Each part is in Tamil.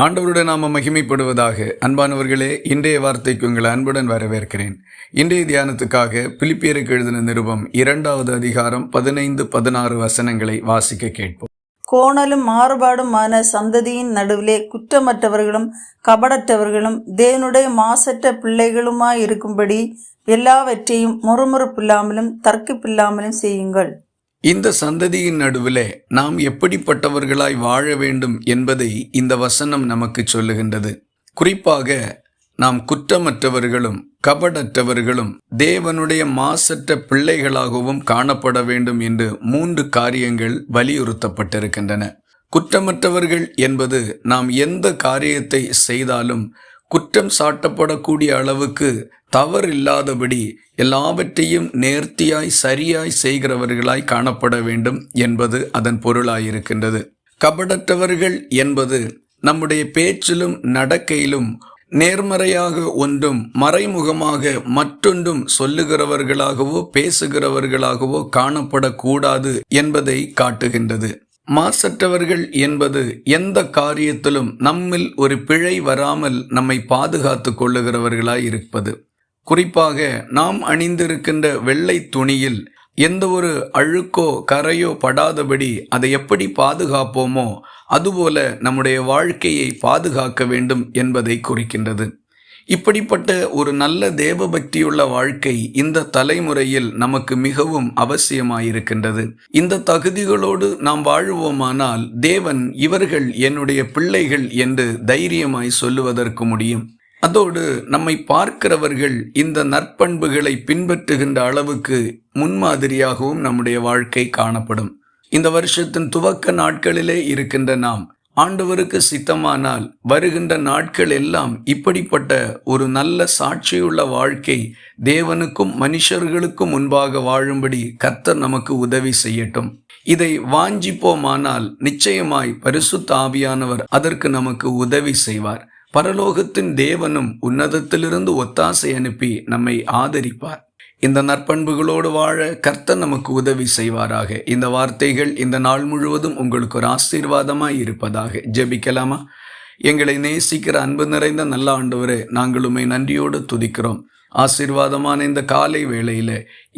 ஆண்டவருடைய நாம மகிமைப்படுவதாக. அன்பானவர்களே, இன்றைய வார்த்தைக்கு உங்களை அன்புடன் வரவேற்கிறேன். இன்றைய தியானத்துக்காக பிலிப்பியருக்கு எழுதின நிருபம் 2வது அதிகாரம் 15-16 வசனங்களை வாசிக்க கேட்போம். கோணலும் மாறுபாடுமான சந்ததியின் நடுவிலே குற்றமற்றவர்களும் கபடற்றவர்களும் தேவனுடைய மாசற்ற பிள்ளைகளுமாயிருக்கும்படி எல்லாவற்றையும் முறுமுறுப்பில்லாமலும் தர்க்கிப்பில்லாமலும் செய்யுங்கள். இந்த சந்ததியின் நடுவிலே நாம் எப்படிப்பட்டவர்களாய் வாழ வேண்டும் என்பதை இந்த வசனம் நமக்கு சொல்லுகின்றது. குறிப்பாக நாம் குற்றமற்றவர்களும் கபடற்றவர்களும் தேவனுடைய மாசற்ற பிள்ளைகளாகவும் காணப்பட வேண்டும் என்று 3 காரியங்கள் வலியுறுத்தப்பட்டிருக்கின்றன. குற்றமற்றவர்கள் என்பது நாம் எந்த காரியத்தை செய்தாலும் குற்றம் சாட்டப்படக்கூடிய அளவுக்கு தவறில்லாதபடி எல்லாவற்றையும் நேர்த்தியாய் சரியாய் செய்கிறவர்களாய் காணப்பட வேண்டும் என்பது அதன் பொருளாயிருக்கின்றது. கபடற்றவர்கள் என்பது நம்முடைய பேச்சிலும் நடக்கையிலும் நேர்மறையாக ஒன்றும் மறைமுகமாக மற்றொன்றும் சொல்லுகிறவர்களாகவோ பேசுகிறவர்களாகவோ காணப்படக்கூடாது என்பதை காட்டுகின்றது. மாசற்றவர்கள் என்பது எந்த காரியத்திலும் நம்மில் ஒரு பிழை வராமல் நம்மை பாதுகாத்து கொள்ளுகிறவர்களாய் இருப்பது. குறிப்பாக நாம் அணிந்திருக்கின்ற வெள்ளை துணியில் எந்த ஒரு அழுக்கோ கரையோ படாதபடி அதை எப்படி பாதுகாப்போமோ அதுபோல நம்முடைய வாழ்க்கையை பாதுகாக்க வேண்டும் என்பதை குறிக்கின்றது. இப்படிப்பட்ட ஒரு நல்ல தேவபக்தியுள்ள வாழ்க்கை இந்த தலைமுறையில் நமக்கு மிகவும் அவசியமாயிருக்கின்றது. இந்த தகுதிகளோடு நாம் வாழுவோமானால் தேவன் இவர்கள் என்னுடைய பிள்ளைகள் என்று தைரியமாய் சொல்லுவதற்கு முடியும். அதோடு நம்மை பார்க்கிறவர்கள் இந்த நற்பண்புகளை பின்பற்றுகின்ற அளவுக்கு முன்மாதிரியாகவும் நம்முடைய வாழ்க்கை காணப்படும். இந்த வருஷத்தின் துவக்க நாட்களிலே இருக்கின்ற நாம் ஆண்டவருக்கு சித்தமானால் வருகின்ற நாட்கள் எல்லாம் இப்படிப்பட்ட ஒரு நல்ல சாட்சியுள்ள வாழ்க்கை தேவனுக்கும் மனுஷர்களுக்கும் முன்பாக வாழும்படி கர்த்தர் நமக்கு உதவி செய்யட்டும். இதை வாஞ்சிப்போமானால் நிச்சயமாய் பரிசுத்த ஆவியானவர் அதற்கு நமக்கு உதவி செய்வார். பரலோகத்தின் தேவனும் உன்னதத்திலிருந்து ஒத்தாசை அனுப்பி நம்மை ஆதரிப்பார். இந்த நற்பண்புகளோடு வாழ கர்த்தர் நமக்கு உதவி செய்வாராக. இந்த வார்த்தைகள் இந்த நாள் முழுவதும் உங்களுக்கு ஒரு ஆசீர்வாதமாய் இருப்பதாக. ஜெபிக்கலாமா? எங்களை நேசிக்கிற அன்பு நிறைந்த நல்ல ஆண்டவரே, நாங்கள் உம்மை நன்றியோடு துதிக்கிறோம். ஆசீர்வாதமான இந்த காலை வேளையில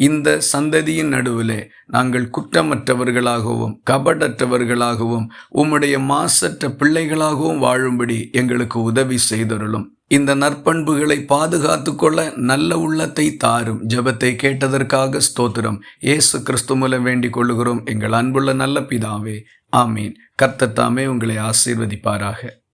இந்த சந்ததியின் நடுவிலே நாங்கள் குற்றமற்றவர்களாகவும் கபடற்றவர்களாகவும் உம்முடைய மாசற்ற பிள்ளைகளாகவும் வாழும்படி எங்களுக்கு உதவி செய்தருளும். இந்த நற்பண்புகளை பாதுகாத்து கொள்ள நல்ல உள்ளத்தை தாரும். ஜெபத்தை கேட்டதற்காக ஸ்தோத்திரம். இயேசு கிறிஸ்து மூலம் வேண்டிக் கொள்ளுகிறோம் எங்கள் அன்புள்ள நல்ல பிதாவே, ஆமீன். கர்த்தர் தாமே உங்களை ஆசீர்வதிப்பாராக.